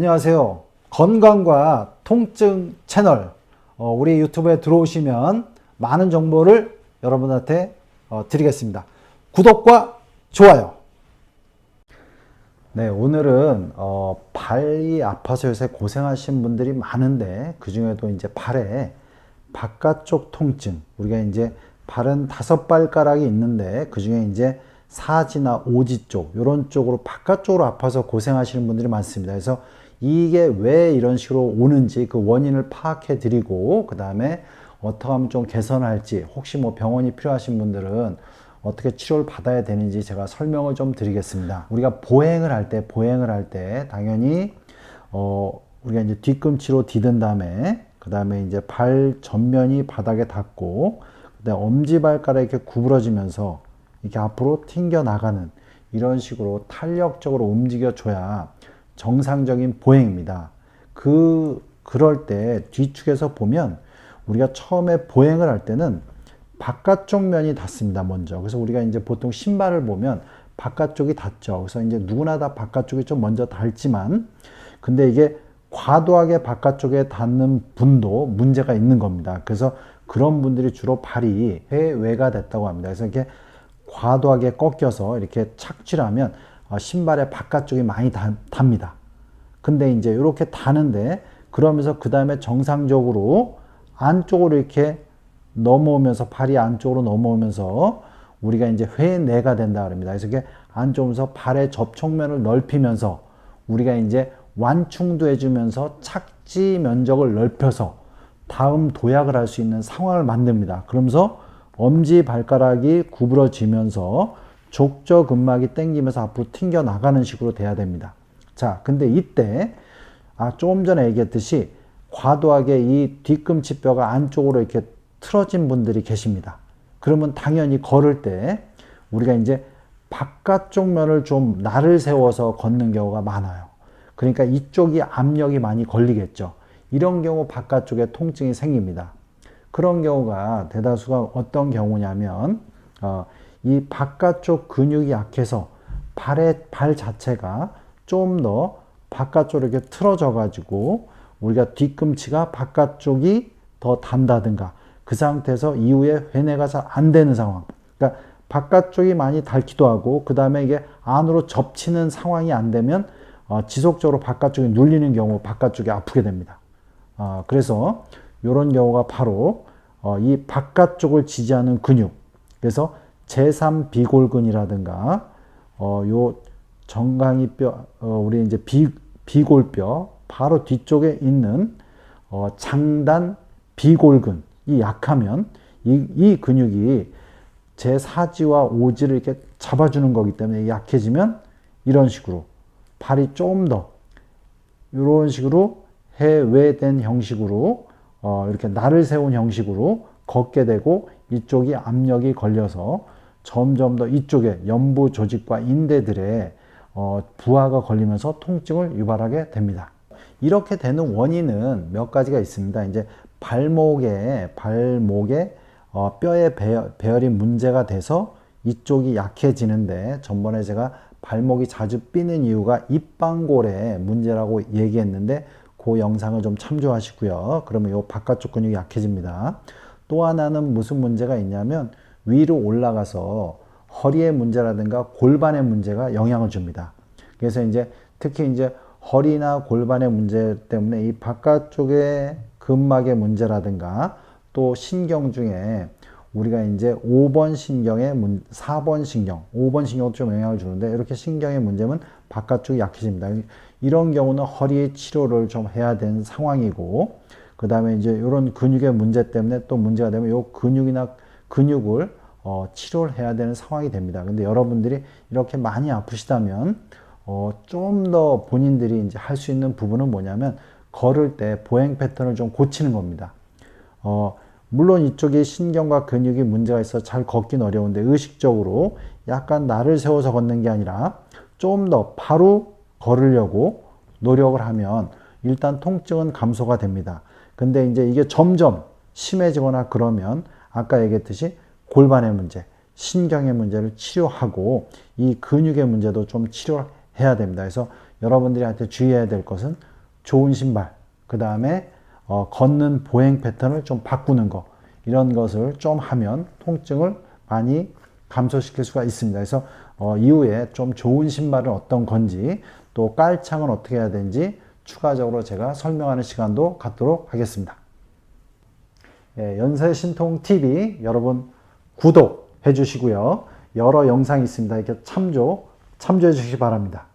안녕하세요. 건강과 통증 채널, 우리 유튜브에 들어오시면 많은 정보를 여러분한테 드리겠습니다. 구독과 좋아요. 네, 오늘은 발이 아파서 요새 고생하시는 분들이 많은데, 그 중에도 이제 발에 바깥쪽 통증, 우리가 이제 발은 5발가락이 있는데 그 중에 이제 사지나 오지 쪽, 이런 쪽으로 바깥쪽으로 아파서 고생하시는 분들이 많습니다. 그래서 이게 왜 이런 식으로 오는지 그 원인을 파악해 드리고, 그 다음에 어떻게 하면 좀 개선할지, 혹시 뭐 병원이 필요하신 분들은 어떻게 치료를 받아야 되는지 제가 설명을 좀 드리겠습니다. 우리가 보행을 할 때 당연히 우리가 이제 뒤꿈치로 디든 다음에, 그 다음에 이제 발 전면이 바닥에 닿고, 그다음에 엄지발가락이 이렇게 구부러지면서 이렇게 앞으로 튕겨 나가는, 이런 식으로 탄력적으로 움직여 줘야 정상적인 보행입니다. 그럴 때 뒤축에서 보면 우리가 처음에 보행을 할 때는 바깥쪽 면이 닿습니다, 먼저. 그래서 우리가 이제 보통 신발을 보면 바깥쪽이 닿죠. 그래서 이제 누구나 다 바깥쪽이 좀 먼저 닿지만, 근데 이게 과도하게 바깥쪽에 닿는 분도 문제가 있는 겁니다. 그래서 그런 분들이 주로 발이 회외가 됐다고 합니다. 그래서 이렇게 과도하게 꺾여서 이렇게 착지를 하면 신발의 바깥쪽이 많이 닿습니다. 근데 이제 이렇게 닿는데, 그러면서 그 다음에 정상적으로 안쪽으로 이렇게 넘어오면서, 발이 안쪽으로 넘어오면서 우리가 이제 회내가 된다 그럽니다. 그래서 이게 안쪽에서 발의 접촉면을 넓히면서 우리가 이제 완충도 해주면서 착지 면적을 넓혀서 다음 도약을 할 수 있는 상황을 만듭니다. 그러면서 엄지 발가락이 구부러지면서 족저근막이 당기면서 앞으로 튕겨 나가는 식으로 돼야 됩니다. 자, 근데 이때 조금 전에 얘기했듯이 과도하게 이 뒤꿈치 뼈가 안쪽으로 이렇게 틀어진 분들이 계십니다. 그러면 당연히 걸을 때 우리가 이제 바깥쪽 면을 좀 날을 세워서 걷는 경우가 많아요. 그러니까 이쪽이 압력이 많이 걸리겠죠. 이런 경우 바깥쪽에 통증이 생깁니다. 그런 경우가 대다수가 어떤 경우냐면 이 바깥쪽 근육이 약해서 발 자체가 좀 더 바깥쪽으로 이렇게 틀어져 가지고 우리가 뒤꿈치가 바깥쪽이 더 단다든가, 그 상태에서 이후에 회내가 잘 안 되는 상황. 그러니까 바깥쪽이 많이 닳기도 하고, 그 다음에 이게 안으로 접치는 상황이 안 되면 지속적으로 바깥쪽이 눌리는 경우 바깥쪽이 아프게 됩니다. 그래서 이런 경우가 바로 이 바깥쪽을 지지하는 근육, 그래서 제3비골근이라든가 요 정강이뼈, 우리 이제 비골뼈 바로 뒤쪽에 있는 장단 비골근이 약하면 이 근육이 제4지와 5지를 이렇게 잡아주는 거기 때문에 약해지면 이런 식으로 발이 좀 더 이런 식으로 해외된 형식으로 이렇게 날을 세운 형식으로 걷게 되고, 이쪽이 압력이 걸려서 점점 더 이쪽에 연부 조직과 인대들의 부하가 걸리면서 통증을 유발하게 됩니다. 이렇게 되는 원인은 몇 가지가 있습니다. 이제 발목에 뼈의 배열이 문제가 돼서 이쪽이 약해지는데, 전번에 제가 발목이 자주 삐는 이유가 입방골의 문제라고 얘기했는데 그 영상을 좀 참조하시고요. 그러면 이 바깥쪽 근육이 약해집니다. 또 하나는 무슨 문제가 있냐면 위로 올라가서 허리의 문제라든가 골반의 문제가 영향을 줍니다. 그래서 이제 특히 이제 허리나 골반의 문제 때문에 이 바깥쪽의 근막의 문제라든가, 또 신경 중에 우리가 이제 5번 신경의 4번 신경, 5번 신경도 좀 영향을 주는데, 이렇게 신경의 문제면 바깥쪽이 약해집니다. 이런 경우는 허리 치료를 좀 해야 되는 상황이고, 그 다음에 이제 이런 근육의 문제 때문에 또 문제가 되면 이 근육을 치료를 해야 되는 상황이 됩니다. 근데 여러분들이 이렇게 많이 아프시다면 좀 더 본인들이 이제 할 수 있는 부분은 뭐냐면, 걸을 때 보행 패턴을 좀 고치는 겁니다. 물론 이쪽에 신경과 근육이 문제가 있어 잘 걷긴 어려운데, 의식적으로 약간 날을 세워서 걷는 게 아니라 좀 더 바로 걸으려고 노력을 하면 일단 통증은 감소가 됩니다. 근데 이제 이게 점점 심해지거나 그러면 아까 얘기했듯이 골반의 문제, 신경의 문제를 치료하고 이 근육의 문제도 좀 치료해야 됩니다. 그래서 여러분들이 한테 주의해야 될 것은 좋은 신발, 그 다음에 걷는 보행 패턴을 좀 바꾸는 거, 이런 것을 좀 하면 통증을 많이 감소시킬 수가 있습니다. 그래서 이후에 좀 좋은 신발은 어떤 건지, 또 깔창은 어떻게 해야 되는지 추가적으로 제가 설명하는 시간도 갖도록 하겠습니다. 예, 연세신통TV 여러분 구독해 주시고요. 여러 영상이 있습니다. 이렇게 참조해 주시기 바랍니다.